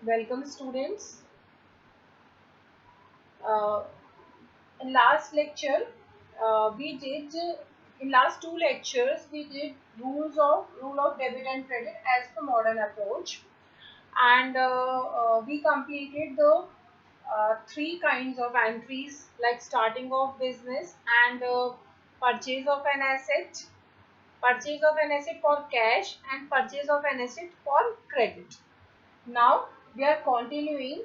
Welcome students. Uh, in last lecture, we did in last two lectures we did rule of debit and credit as per modern approach, and we completed the three kinds of entries like starting of business and purchase of an asset, purchase of an asset for cash, and purchase of an asset for credit. Now we are continuing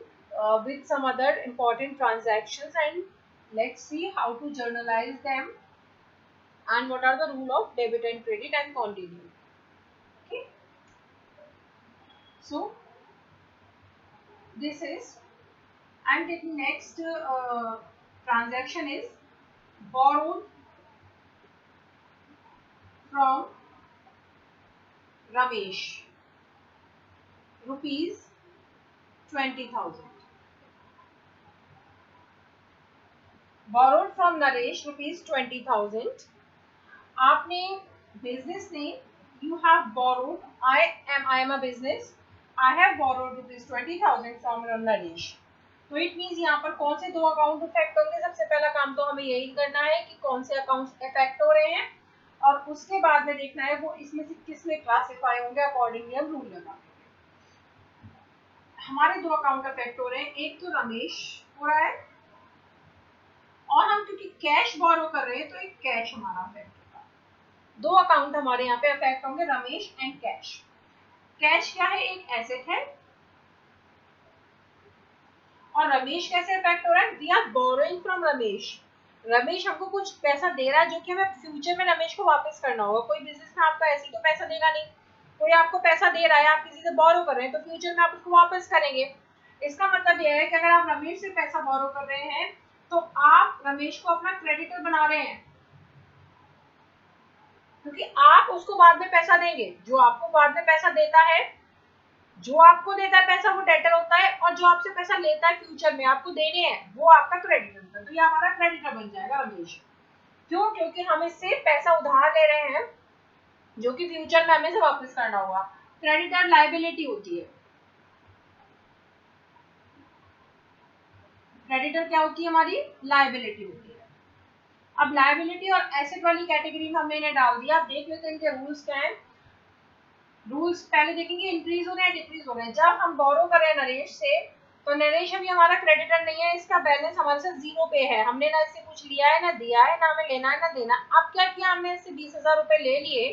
with some other important transactions, and let's see how to journalize them and what are the rule of debit and credit, and continue. Okay. So this is, and the next transaction is borrowed from Ramesh rupees 20,000. Borrowed from Naresh rupees 20,000. आपने business ने you have borrowed, I am a business, I have borrowed rupees 20,000 from Naresh. तो it means यहाँ पर कौन से दो account effect होंगे? सबसे पहला काम तो हमें यही करना है कि कौन से अकाउंट इफेक्ट हो रहे हैं, और उसके बाद में देखना है वो इसमें से किस में क्लासिफाई होंगे, अकॉर्डिंगली हम रूल लगा देंगे। हमारे दो अकाउंट इफेक्ट हो रहे हैं, एक तो रमेश हो रहा है, और हम क्योंकि कैश बोरो कर रहे हैं तो एक कैश हमारा इफेक्ट होगा। दो अकाउंट हमारे यहाँ पे इफेक्ट होंगे, रमेश एंड कैश। कैश क्या है? एक एसेट है, और रमेश कैसे इफेक्ट हो रहा है? We are borrowing from Ramesh. Ramesh हमको कुछ पैसा दे रहा है जो कि हमें फ्यूचर में रमेश को वापस करना होगा। कोई बिजनेस में आपका ऐसे तो पैसा देगा नहीं, कोई आपको पैसा दे रहा है, आप किसी से बोरो कर रहे हैं, तो फ्यूचर में आप उसको वापस करेंगे। इसका मतलब यह है कि अगर आप रमेश से पैसा बोरो कर रहे हैं तो आप रमेश को अपना क्रेडिटर बना रहे हैं, क्योंकि आप उसको बाद में पैसा देंगे। जो आपको बाद में पैसा देता है, जो आपको देता है पैसा, वो डेटर होता है, और जो आपसे पैसा लेता है फ्यूचर में आपको देने हैं, वो आपका क्रेडिटर होता है। तो ये हमारा क्रेडिटर बन जाएगा रमेश। क्यों? क्योंकि हम इससे पैसा उधार ले रहे हैं जो कि फ्यूचर में हमें से वापस करना होगा। क्रेडिटर लायबिलिटी होती है। क्रेडिटर क्या होती है? हमारी लायबिलिटी होती है। अब लायबिलिटी और एसेट वाली कैटेगरी में हमने इन्हें डाल दिया। अब देख लेते हैं इनके रूल्स क्या है। रूल्स पहले देखेंगे, इंक्रीज हो रहे हैं, डिक्रीज हो रहे हैं। जब हम बोरो कर रहे हैं नरेश से, तो नरेश अभी हमारा क्रेडिटर नहीं है, इसका बैलेंस हमारे साथ जीरो पे है, हमने ना इससे कुछ लिया है ना दिया है, ना हमें लेना है ना देना। अब क्या किया हमने? इससे 20,000 रुपए ले लिए,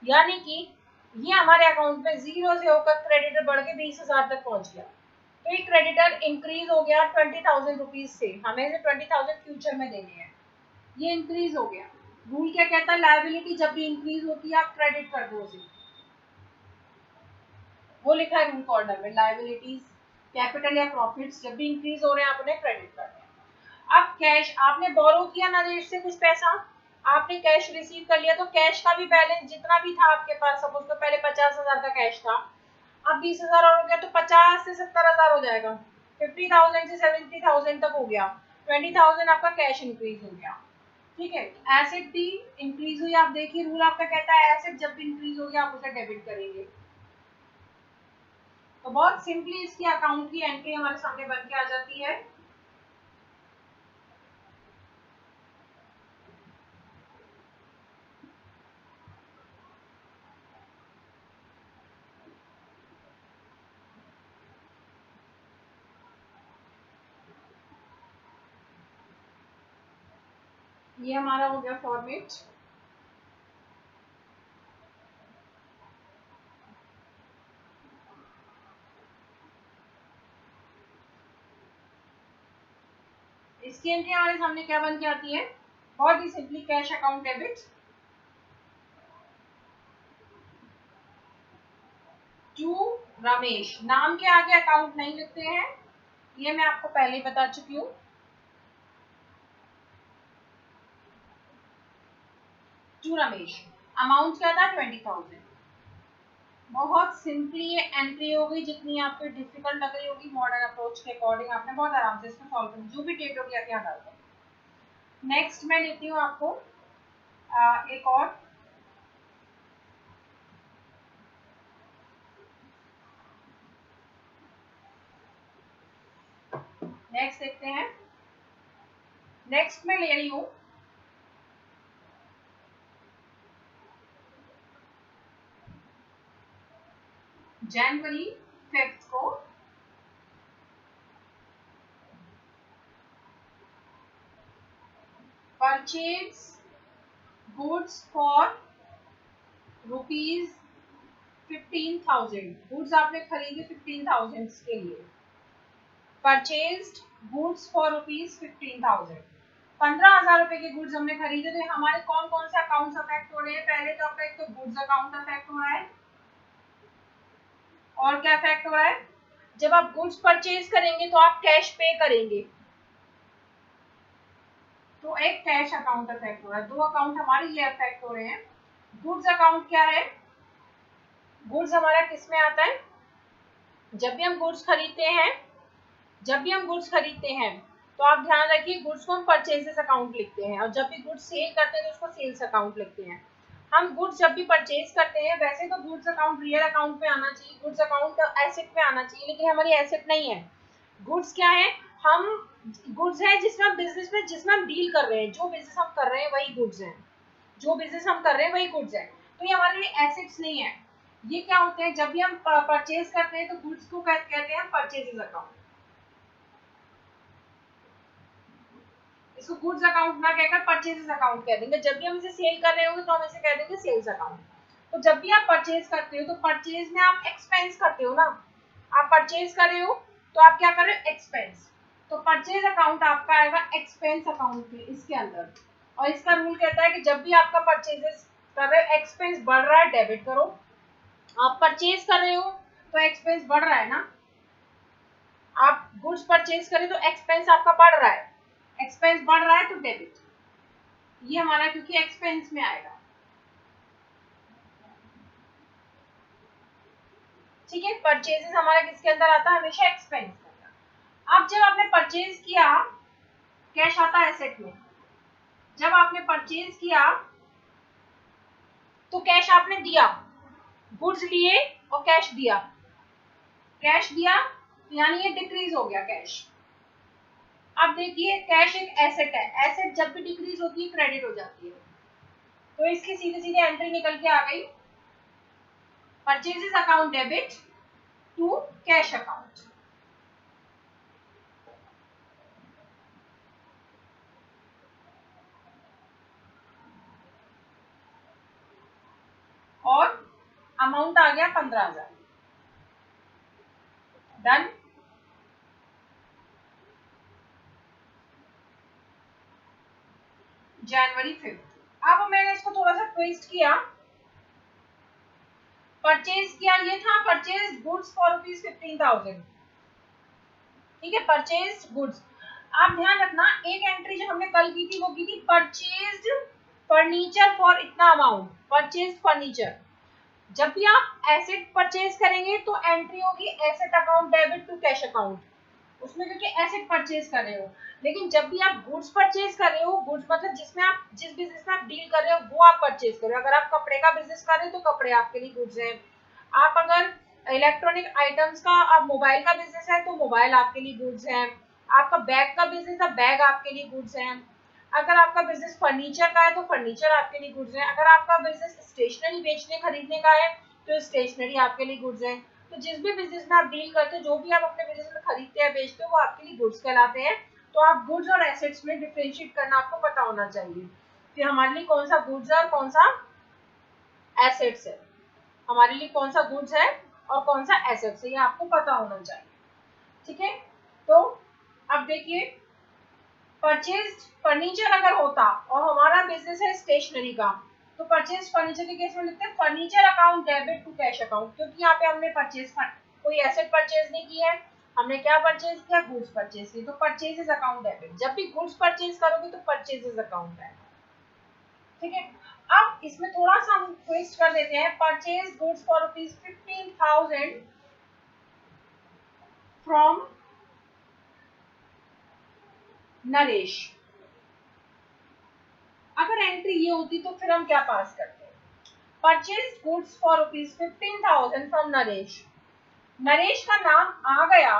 यानी कि ये हमारे अकाउंट में जीरो से होकर क्रेडिटर बढ़ के 20,000 तक पहुंच गया। तो ये क्रेडिटर इंक्रीज हो गया 20,000 रुपीज से, हमें से 20,000 फ्यूचर में देने हैं, ये इंक्रीज हो गया। रूल क्या कहता है? लायबिलिटी जब भी इंक्रीज होती है आप क्रेडिट कर दो उसे, वो लिखा है रूल कॉर्नर में। लायबिलिटीज, कैपिटल या प्रॉफिट्स जब भी इंक्रीज हो रहे हैं आप उन्हें क्रेडिट कर रहे हैं। अब कैश, आपने बोरो किया नरेश से कुछ पैसा, आपने कैश रिसीव कर लिया, तो कैश का भी बैलेंस जितना भी था आपके पास, सपोज तो पहले 50,000 का कैश था, अब 20,000 और हो गया, तो 50 से 70,000 हो जाएगा, 50,000 से 70,000 तक हो गया, 20,000 आपका कैश इंक्रीज हो गया। ठीक है। एसेट भी इंक्रीज हुई, आप देखिए रूल आपका कहता है एसेट जब भी इंक्रीज हो गया आप उसे डेबिट करेंगे। तो बहुत सिंपली इसकी अकाउंट की एंट्री हमारे सामने बन के आ जाती है। ये हमारा हो गया फॉर्मेट। इसकी एंट्री हमारे सामने क्या बन के आती है? बहुत ही simply, cash account debit to Ramesh. नाम के आगे अकाउंट नहीं लिखते हैं, ये मैं आपको पहले ही बता चुकी हूँ। टू रमेश, अमाउंट क्या था? 20,000। बहुत सिंपली ये एंट्री हो गई, जितनी आपको डिफिकल्ट लग रही होगी मॉडर्न अप्रोच के अकॉर्डिंग आपने बहुत आराम से इसको सॉल्व कर, जो भी डेट होगी आप यहाँ डाल दो। नेक्स्ट मैं लेती हूँ आपको एक और, नेक्स्ट देखते हैं। नेक्स्ट में ले रही हूं जनवरी 5 को परचेज गुड्स फॉर ₹15,000। गुड्स आपने खरीदे 15,000 के लिए। Purchased goods for ₹15,000। 15,000 रुपए के गुड्स हमने खरीदे। तो हमारे कौन कौन से अकाउंट्स अफेक्ट हो रहे हैं? पहले तो आपका एक तो गुड्स अकाउंट अफेक्ट हो रहा है, और क्या अफेक्ट हो रहा है? जब आप गुड्स परचेज करेंगे तो आप कैश पे करेंगे, तो एक कैश अकाउंट अफेक्ट हो रहा है। दो अकाउंट हमारे ये अफेक्ट हो रहे हैं। गुड्स अकाउंट क्या है? गुड्स हमारा किस में आता है? जब भी हम गुड्स खरीदते हैं, तो आप ध्यान रखिए गुड्स को हम परचेजेस अकाउंट लिखते हैं, और जब भी गुड्स सेल करते हैं तो उसको सेल्स अकाउंट लिखते हैं। हम गुड्स जब भी परचेज करते हैं, वैसे तो गुड्स अकाउंट रियल अकाउंट में आना चाहिए, गुड्स अकाउंट एसेट में आना चाहिए, लेकिन हमारी एसेट नहीं है। गुड्स क्या है? हम गुड्स है जिसमें हम बिजनेस में जिसमें हम डील कर रहे हैं, जो बिजनेस हम कर रहे हैं वही गुड्स है, जो बिजनेस हम कर रहे हैं वही गुड्स है। तो ये हमारे लिए एसेट्स नहीं है। ये क्या होते हैं? जब भी हम परचेज करते हैं तो गुड्स को कहते हैं परचेजेस अकाउंट। इसको गुड्स अकाउंट ना कहकर परचेजेस अकाउंट कह देंगे। जब भी हम इसे सेल कर रहे होंगे तो हम इसे कह देंगे सेल्स अकाउंट। तो जब भी आप परचेज करते हो तो परचेज में आप एक्सपेंस करते हो ना, आप परचेज कर रहे हो तो आप क्या कर रहे हो? एक्सपेंस। तो परचेज अकाउंट आपका आएगा एक्सपेंस अकाउंट में, इसके अंदर। और इसका रूल कहता है कि जब भी आपका परचेजेस कर रहे हो, एक्सपेंस बढ़ रहा है, डेबिट करो। आप परचेज कर रहे हो तो एक्सपेंस बढ़ रहा है ना, आप गुड्स परचेज करें तो एक्सपेंस आपका बढ़ रहा है, एक्सपेंस बढ़ रहा है तो डेबिट। ये हमारा क्योंकि एक्सपेंस में आएगा, ठीक है। परचेजेस हमारा किसके अंदर आता है? हमेशा एक्सपेंस के अंदर। अब जब आपने परचेज किया, कैश आता है एसेट में। जब आपने परचेज किया तो कैश आपने दिया, गुड्स लिए और कैश दिया, यानी ये डिक्रीज हो गया कैश। अब देखिए कैश एक एसेट है, एसेट जब भी डिक्रीज होती है क्रेडिट हो जाती है, तो इसकी सीधे सीधे एंट्री निकल के आ गई, purchases account debit to cash account. और अमाउंट आ गया 15,000। डन। जनवरी 5। अब मैंने इसको थोड़ा सा ट्विस्ट किया, परचेज किया, ये था परचेज गुड्स फॉर ₹15,000, ठीक है, परचेज गुड्स। आप ध्यान रखना, एक एंट्री जो हमने कल की थी वो की थी परचेज्ड फर्नीचर फॉर इतना अमाउंट, परचेज फर्नीचर। जब भी आप एसेट परचेज करेंगे तो एंट्री होगी asset account debit to cash account, उसमें क्योंकि एसेट परचेज कर रहे हो। लेकिन जब भी आप गुड्स परचेज कर रहे हो, गुड्स मतलब जिसमें आप जिस बिजनेस में आप डील कर रहे हो वो आप परचेज कर रहे हो। अगर आप कपड़े का बिजनेस कर रहे हो तो कपड़े आपके लिए गुड्स है। आप अगर इलेक्ट्रॉनिक आइटम्स का, आप मोबाइल का बिजनेस है तो मोबाइल आपके लिए गुड्स है। आपका बैग का बिजनेस है, बैग आपके लिए गुड्स है। अगर आपका बिजनेस फर्नीचर का है तो फर्नीचर आपके लिए गुड्स है। अगर आपका बिजनेस स्टेशनरी बेचने खरीदने का है तो स्टेशनरी आपके लिए गुड्स है। तो जिस भी बिजनेस में आप डील करते हो, जो भी आप अपने बिजनेस में खरीदते हैं बेचते हो, वो आपके लिए गुड्स कहलाते हैं। तो आप गुड्स और एसेट्स में डिफरेंशिएट करना आपको पता होना चाहिए कि हमारे लिए कौन सा गुड्स है और कौन सा एसेट्स है, हमारे लिए कौन सा गुड्स है और कौन सा एसेट्स है, ये आपको पता होना चाहिए, ठीक है। तो अब देखिए, परचेज फर्नीचर अगर होता और हमारा बिजनेस है स्टेशनरी का, तो परचेज फर्नीचर के केस में लिखते हैं furniture account debit to cash account, क्योंकि यहाँ पे हमने परचेज कोई एसेट परचेज नहीं की है, हमने क्या परचेज किया? गुड्स परचेज की। तो परचेजेस अकाउंट डेबिट, जब भी गुड्स परचेज करोगे तो परचेजेस अकाउंट है, ठीक है। अब इसमें थोड़ा सा हम ट्विस्ट कर देते हैं, purchase goods for ₹15,000 from Naresh. अगर एंट्री ये होती तो फिर हम क्या पास करते हैं? Purchase goods for ₹15,000 from Naresh. Naresh का नाम आ गया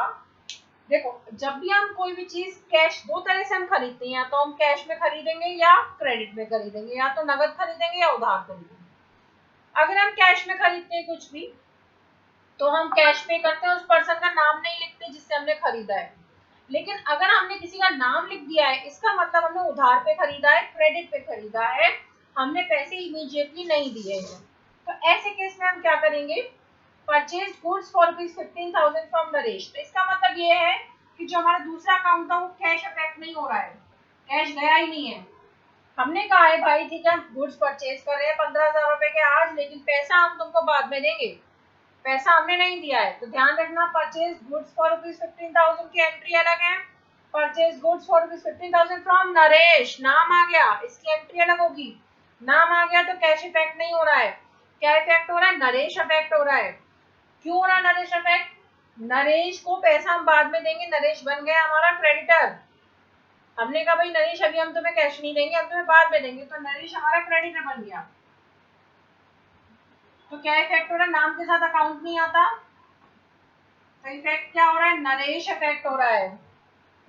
देखो, जब भी हम कोई भी चीज कैश, दो तरह से हम खरीदते हैं, या तो हम कैश में खरीदेंगे या क्रेडिट में खरीदेंगे, या तो नगद खरीदेंगे या उधार खरीदेंगे। अगर हम कैश में खरीदते हैं कुछ भी, तो हम कैश पे करते हैं, उस पर्सन का नाम नहीं लिखते जिससे हमने खरीदा है। लेकिन अगर हमने किसी का नाम लिख दिया है, इसका मतलब हमने उधार पे खरीदा है, क्रेडिट पे खरीदा है, हमने पैसे इमीडिएटली नहीं दिए हैं। तो ऐसे केस में हम क्या करेंगे, purchase goods for rupees 15,000 from Naresh. तो इसका मतलब ये है कि जो हमारा दूसरा अकाउंट था वो कैश अफेक्ट नहीं हो रहा है, कैश गया ही नहीं है। हमने कहा है भाई ठीक है, हम गुड्स परचेज कर रहे हैं 15,000 रुपए के आज, लेकिन पैसा हम तुमको बाद में देंगे, पैसा हमने नहीं दिया है। तो ध्यान रखना, परचेज गुड्स फॉर रुपीज 15,000 की एंट्री अलग है, purchase goods for rupees 15,000 from Naresh, नाम आ गया, इसकी एंट्री अलग होगी। नाम आ गया तो कैश इफेक्ट नहीं हो रहा है, क्या इफेक्ट हो रहा है, नरेश इफेक्ट हो रहा है। क्यों हो रहा है नरेश इफेक्ट, नरेश को पैसा हम बाद में देंगे, नरेश बन गया हमारा क्रेडिटर। हमने कहा भाई नरेश अभी हम तुम्हें कैश नहीं देंगे, हम तुम्हें बाद में देंगे, तो नरेश हमारा क्रेडिटर बन गया। तो क्या इफेक्ट हो रहा है, नाम के साथ अकाउंट नहीं आता, तो इफेक्ट क्या हो रहा है, नरेश इफेक्ट हो रहा है,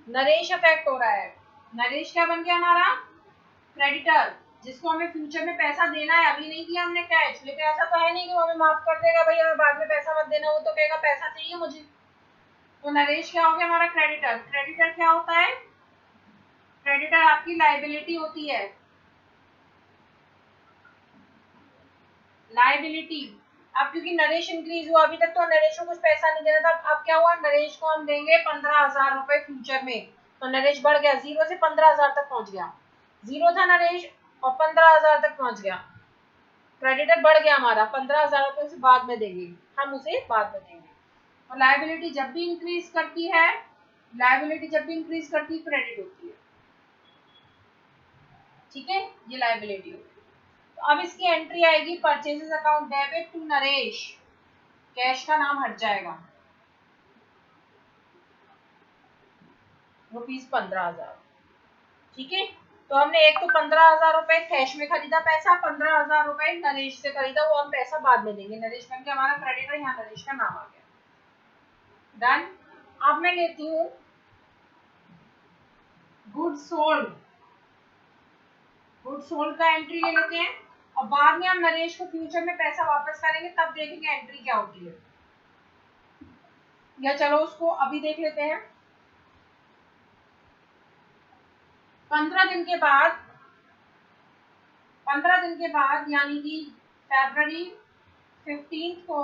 नरेश इफेक्ट हो रहा है। नरेश क्या बन गया हमारा, क्रेडिटर, जिसको हमें फ्यूचर में पैसा देना है, अभी नहीं दिया हमने कैश, लेकिन ऐसा तो है नहीं कि वो हमें माफ कर देगा, भाई हमें बाद में पैसा मत देना, वो तो कहेगा पैसा चाहिए मुझे। तो नरेश क्या हो गया हमारा क्रेडिटर। क्रेडिटर क्या होता है, क्रेडिटर आपकी लाइबिलिटी होती है, लाइबिलिटी। अब क्योंकि नरेश इंक्रीज हुआ, अभी तक तो नरेश को कुछ पैसा नहीं देना था, अब क्या हुआ, नरेश को हम देंगे 15,000 रुपए फ्यूचर में, तो नरेश बढ़ गया, 0 से 15,000 तक पहुंच गया, 0 था नरेश और 15,000 तक पहुंच गया, क्रेडिटर बढ़ गया हमारा, 15,000 रुपए से बाद में देंगे, हम उसे बाद में देंगे। और लाइबिलिटी जब भी इंक्रीज करती है, लाइबिलिटी जब भी इंक्रीज करती है क्रेडिट होती है, ठीक है, ये लाइबिलिटी होती है। तो अब इसकी एंट्री आएगी purchases account debit to Naresh, cash का नाम हट जाएगा, रुपीज 15,000, ठीक है। तो हमने एक तो 15,000 रुपए कैश में खरीदा पैसा, 15,000 रुपए नरेश से खरीदा, वो हम पैसा बाद में देंगे, नरेश बन के हमारा क्रेडिटर, यहाँ नरेश का नाम आ गया, डन। अब मैं लेती हूँ गुड सोल्ड, गुड सोल्ड का एंट्री ले लेते हैं, और बाद में हम नरेश को फ्यूचर में पैसा वापस करेंगे, तब देखेंगे एंट्री क्या होती है, या चलो उसको अभी देख लेते हैं। 15 दिन के बाद, 15 दिन के बाद यानी कि फरवरी 15 को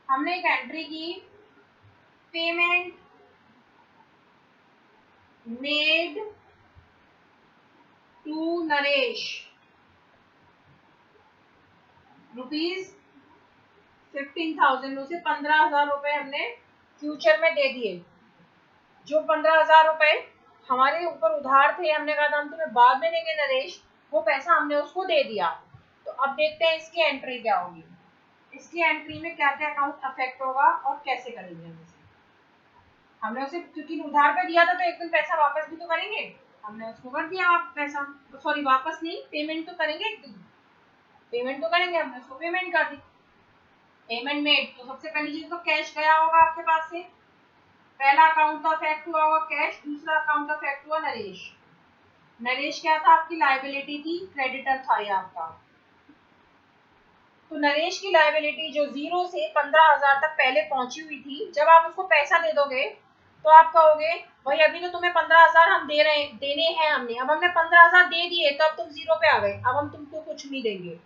हमने एक एंट्री की, payment made to Naresh rupees 15,000, उसे 15,000 रुपए हमने फ्यूचर में दे दिए। जो 15,000 रुपए हमारे ऊपर उधार थे, हमने कहा था हम तुम्हें बाद में देंगे नरेश, वो पैसा हमने उसको दे दिया। तो अब देखते हैं इसकी एंट्री क्या होगी, इसकी एंट्री में क्या क्या अकाउंट अफेक्ट होगा और कैसे करेंगे हम इसे। हमने उसे क्योंकि उधार पे दिया था, तो एक दिन पैसा वापस भी तो करेंगे, हमने उसको कर दिया आप पैसा, तो सॉरी वापस नहीं, पेमेंट तो करेंगे, एक दिन पेमेंट तो करेंगे, हमने उसको पेमेंट कर दी, पेमेंट मेड। तो सबसे पहली चीज तो कैश गया होगा आपके पास से, पहला अकाउंट तो अफेक्ट हुआ होगा कैश, दूसरा अकाउंट अफेक्ट हुआ नरेश। नरेश क्या था, आपकी लाइबिलिटी थी, क्रेडिटर था ये आपका। तो नरेश की लाइबिलिटी जो 0 से 15,000 तक पहले पहुंची हुई थी, जब आप उसको पैसा दे दोगे तो आप कहोगे भाई अभी तो तुम्हें 15,000 हम दे रहे, देने हैं हमने, अब हमने 15,000 दे दिए, तो अब तुम 0 पे आ गए, अब हम तुमको कुछ नहीं देंगे।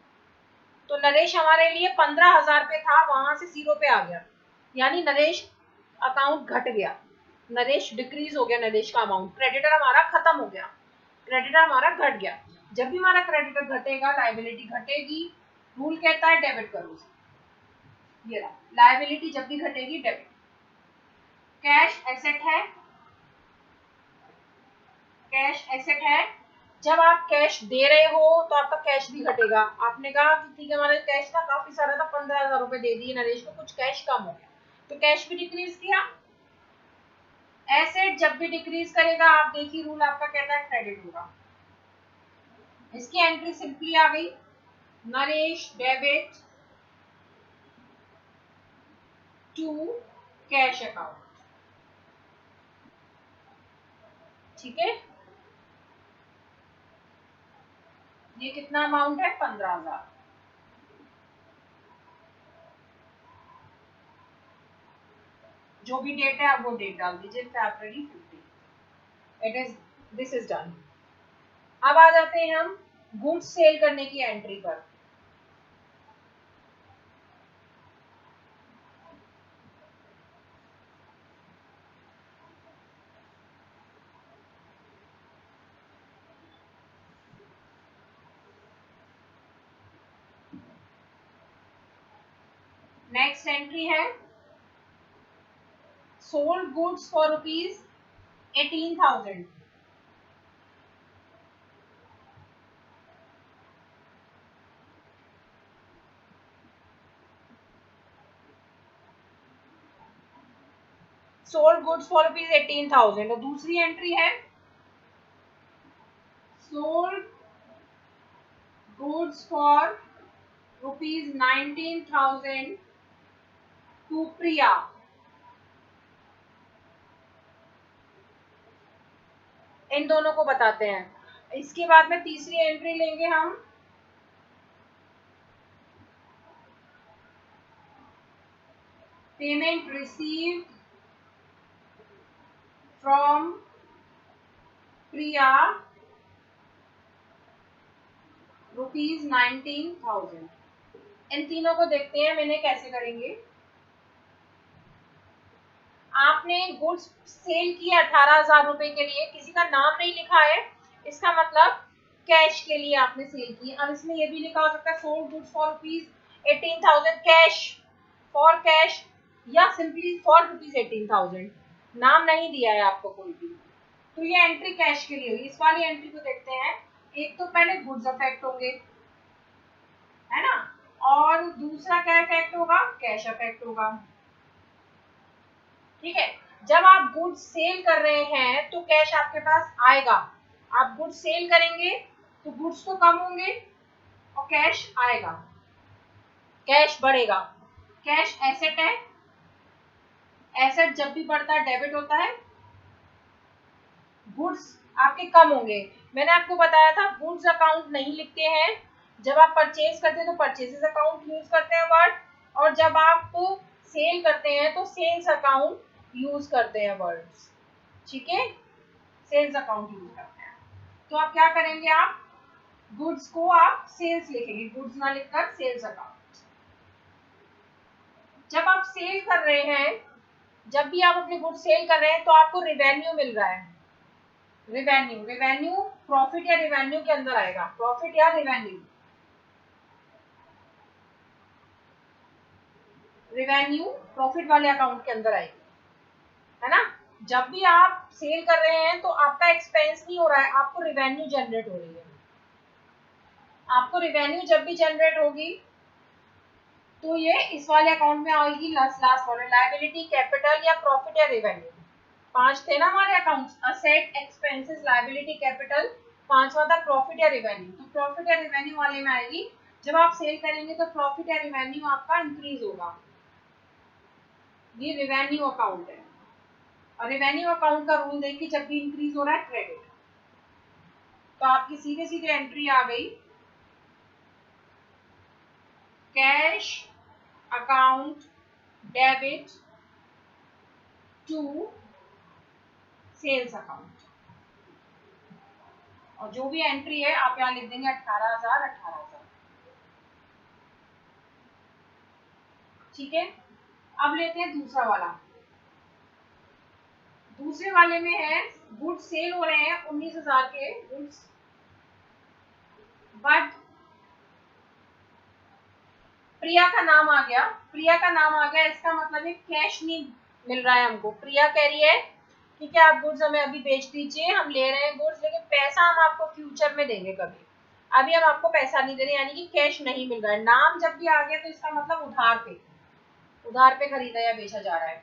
तो नरेश हमारे लिए 15,000 पे था, वहां से 0 पे आ गया, यानी नरेश अकाउंट घट गया, नरेश डिक्रीज हो गया, नरेश का अमाउंट, क्रेडिटर हमारा खत्म हो गया, क्रेडिटर हमारा घट गया। जब भी हमारा क्रेडिटर घटेगा लाइबिलिटी घटेगी, रूल कहता है डेबिट करो, ये रहा लाइबिलिटी जब भी घटेगी डेबिट। कैश एसेट है, कैश एसेट है, जब आप कैश दे रहे हो तो आपका कैश भी घटेगा। आपने कहा कि ठीक है हमारे कैश था काफी सारा था, 15,000 रुपए दे दिए नरेश को, कुछ कैश कम हो गया, तो कैश भी डिक्रीज किया। एसेट जब भी डिक्रीज करेगा, आप देखिए रूल आपका कहता है क्रेडिट होगा। इसकी एंट्री सिंपली आ गई, Naresh debit to cash account, ठीक है, ये कितना अमाउंट है? 15,000। जो भी डेट है आप वो डेट डाल दीजिए, February 15। It is, this is done. अब आ जाते हैं हम गुड्स सेल करने की एंट्री पर। नेक्स्ट एंट्री है sold goods for ₹18,000। Sold goods for ₹18,000। और दूसरी एंट्री है सोल्ड गुड्स फॉर ₹19,000 टू प्रिया। इन दोनों को बताते हैं। इसके बाद में तीसरी एंट्री लेंगे हम पेमेंट रिसीव्ड फ्रॉम प्रिया ₹19,000। इन तीनों को देखते हैं मैंने कैसे करेंगे। आपने गुड्स सेल किया 18,000 रुपए के लिए, किसी का नाम नहीं लिखा है, इसका मतलब कैश के लिए आपने सेल की। अब इसमें ये भी लिखा हो सकता है sold goods for ₹18,000 cash, for cash, या सिंपली फॉर ₹18,000। नाम नहीं दिया है आपको कोई भी, तो ये एंट्री कैश के लिए हुई। इस वाली एंट्री को देखते हैं। एक तो पहले गुड्स अफेक्ट होंगे, है ना, और दूसरा क्या इफेक्ट होगा? कैश इफेक्ट होगा। ठीक है, जब आप गुड्स सेल कर रहे हैं तो कैश आपके पास आएगा। आप गुड्स सेल करेंगे तो गुड्स तो कम होंगे और कैश आएगा, कैश बढ़ेगा। कैश एसेट है, एसेट जब भी बढ़ता है डेबिट होता है। गुड्स आपके कम होंगे। मैंने आपको बताया था गुड्स अकाउंट नहीं लिखते हैं, जब आप परचेज करते हैं तो परचेजेस अकाउंट यूज करते हैं वर्ड, और जब आप सेल करते हैं तो सेल्स अकाउंट यूज करते हैं वर्ड्स। ठीक है, सेल्स अकाउंट यूज करते हैं। तो आप क्या करेंगे? आप गुड्स को आप सेल्स लिखेंगे, गुड्स ना लिखकर सेल्स अकाउंट। जब आप सेल कर रहे हैं, जब भी आप अपने गुड्स सेल कर रहे हैं तो आपको रिवेन्यू मिल रहा है। रिवेन्यू, रिवेन्यू प्रॉफिट या रिवेन्यू के अंदर आएगा, प्रॉफिट या रिवेन्यू। रिवेन्यू प्रॉफिट वाले अकाउंट के अंदर आएगी, है ना। जब भी आप सेल कर रहे हैं तो आपका एक्सपेंस नहीं हो रहा है, आपको रिवेन्यू जनरेट हो रही है। आपको रिवेन्यू जब भी जनरेट होगी तो ये इस वाले अकाउंट में आएगी, लास्ट वाले, लायबिलिटी, कैपिटल या प्रॉफिट या रिवेन्यू। 5 थे ना हमारे accounts, asset, expenses, liability, capital. 5वां था प्रॉफिट या रिवेन्यू। तो प्रॉफिट या रिवेन्यू वाले में आएगी। जब आप सेल करेंगे तो प्रॉफिट या रिवेन्यू आपका इंक्रीज होगा। ये रिवेन्यू अकाउंट है, और रिवेन्यू अकाउंट का रूल देखिए, जब भी इंक्रीज हो रहा है क्रेडिट, तो आपकी सीधे सीधे एंट्री आ गई cash account debit to sales account. और जो भी एंट्री है आप यहाँ लिख देंगे 18,000 18,000। ठीक है, अब लेते हैं दूसरा वाला। दूसरे वाले में है गुड्स सेल हो रहे हैं 19,000 के गुड्स, बट प्रिया का नाम आ गया। प्रिया का नाम आ गया, इसका मतलब है कैश नहीं मिल रहा है हमको। प्रिया कह रही है ठीक है, आप गुड्स हमें अभी बेच दीजिए, हम ले रहे हैं गुड्स, लेकिन पैसा हम आपको फ्यूचर में देंगे कभी, अभी हम आपको पैसा नहीं दे रहे, यानी कि कैश नहीं मिल रहा है। नाम जब भी आ गया तो इसका मतलब उधार पे खरीदा या बेचा जा रहा है।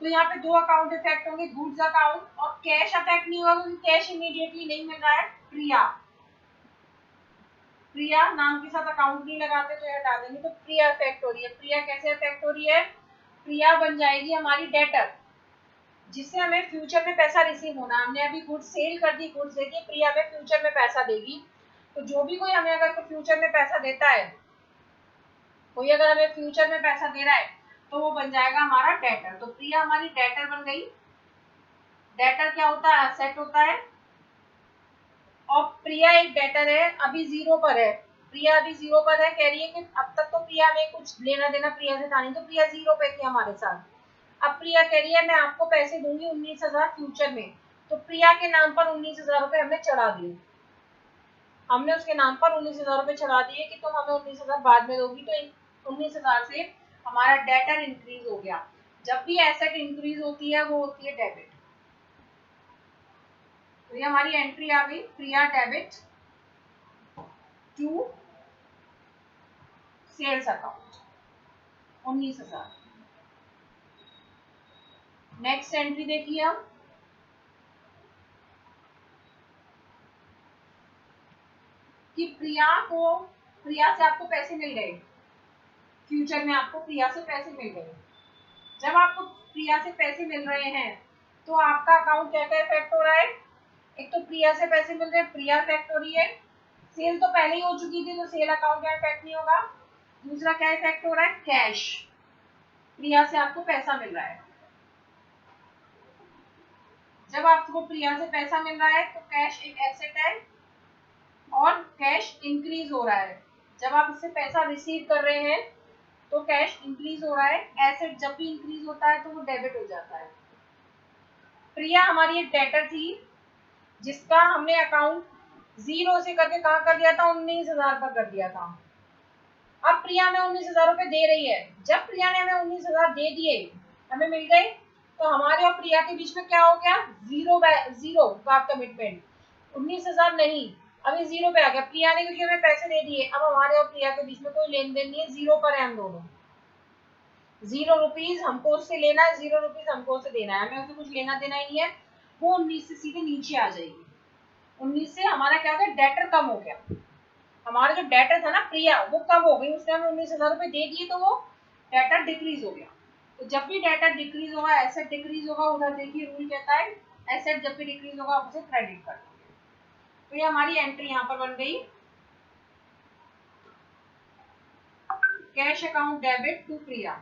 तो यहाँ पे 2 अकाउंट इफेक्ट होंगे, गुड्स अकाउंट, और कैश अफेक्ट नहीं होगा क्योंकि कैश इमीडिएटली नहीं मिल रहा है। प्रिया नाम के साथ अकाउंट नहीं लगाते तो ये हटा देंगे, तो प्रिया अफेक्ट हो रही है। प्रिया कैसे अफेक्ट हो रही है? प्रिया बन जाएगी हमारी डेटर, जिससे हमें फ्यूचर में पैसा रिसीव होना। हमने अभी गुड्स सेल कर दी, गुड्स देके प्रिया हमें फ्यूचर में पैसा देगी। तो जो भी कोई हमें अगर फ्यूचर में पैसा देता है, कोई अगर हमें फ्यूचर में पैसा दे रहा है, तो वो बन जाएगा हमारा डेटर। तो प्रिया हमारी डेटर बन गई। डेटर क्या होता है? एसेट होता है। और प्रिया एक डेटर है, अभी जीरो पर है। प्रिया अभी जीरो पर है, कह रही है कि अब तक तो प्रिया में कुछ लेना देना प्रिया से था नहीं, तो प्रिया जीरो पे थी हमारे साथ। अब प्रिया कह रही है मैं आपको पैसे दूंगी 19,000 फ्यूचर में। तो प्रिया के नाम पर 19,000 रुपए हमने चढ़ा दिए। हमने उसके नाम पर 19,000 रुपए चढ़ा दिए कि तुम हमें 19,000 बाद में दोगी। तो 19,000 से हमारा डेटर इंक्रीज हो गया। जब भी एसेट इंक्रीज होती है वो होती है डेबिट। तो ये हमारी एंट्री आ गई, Priya debit to sales account 19,000। Next entry देखिए हम, कि प्रिया से आपको पैसे मिल गए, फ्यूचर में आपको प्रिया से पैसे मिल गए। जब आपको प्रिया से पैसे मिल रहे हैं तो आपका अकाउंट क्या क्या इफेक्ट हो रहा है? एक तो प्रिया से पैसे मिल रहे हैं, प्रिया इफेक्ट हो रही है। सेल तो पहले ही हो चुकी थी, तो सेल अकाउंट का इफेक्ट नहीं होगा। दूसरा क्या इफेक्ट हो रहा है? कैश, प्रिया से आपको पैसा मिल रहा है। जब आपको प्रिया से पैसा मिल रहा है तो कैश एक एसेट है और कैश इंक्रीज हो रहा है। जब आप इससे पैसा रिसीव कर रहे हैं तो कैश इंक्रीज हो रहा है। एसेट जब भी इंक्रीज होता है तो वो डेबिट हो जाता है। प्रिया हमारी एक डेटर थी जिसका हमने अकाउंट जीरो से करके कहाँ कर दिया था? 19,000 पर कर दिया था। अब प्रिया हमें 19,000 रुपए दे रही है। जब प्रिया ने हमें 19,000 दे दिए, हमें मिल गए, तो हमारे और प्रिया के बीच में क्या हो गया? जीरो का कमिटमेंट। 19,000 नहीं, अभी जीरो पे आ गया। प्रिया ने क्योंकि हमें पैसे दे दिए, अब हमारे और प्रिया के बीच में कोई लेन देन नहीं है, जीरो पर है हम दोनों। 0 रुपीज हमको उससे लेना है, 0 रुपीज हमको उससे देना है, हमें उससे कुछ लेना देना ही नहीं है। वो 19 से सीधे नीचे आ जाएगी। 19 से हमारा क्या हो गया? डेटर कम हो गया। हमारा जो डेटर था ना प्रिया, वो कम हो गई। उसने हमें 19,000 रुपए दे दिए, तो वो डेटर डिक्रीज हो गया। तो जब भी डेटर डिक्रीज होगा, एसेट डिक्रीज होगा। उधर देखिए रूल कहता है एसेट जब भी डिक्रीज होगा आप उसे क्रेडिट कर दोगे। तो ये हमारी एंट्री यहाँ पर बन गई, cash account debit to Priya,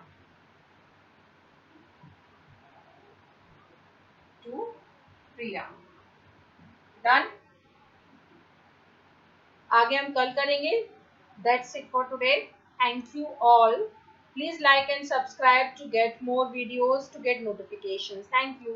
done. आगे हम कल करेंगे। That's it for today. Thank you all. Please like and subscribe to get more videos, to get notifications. Thank you.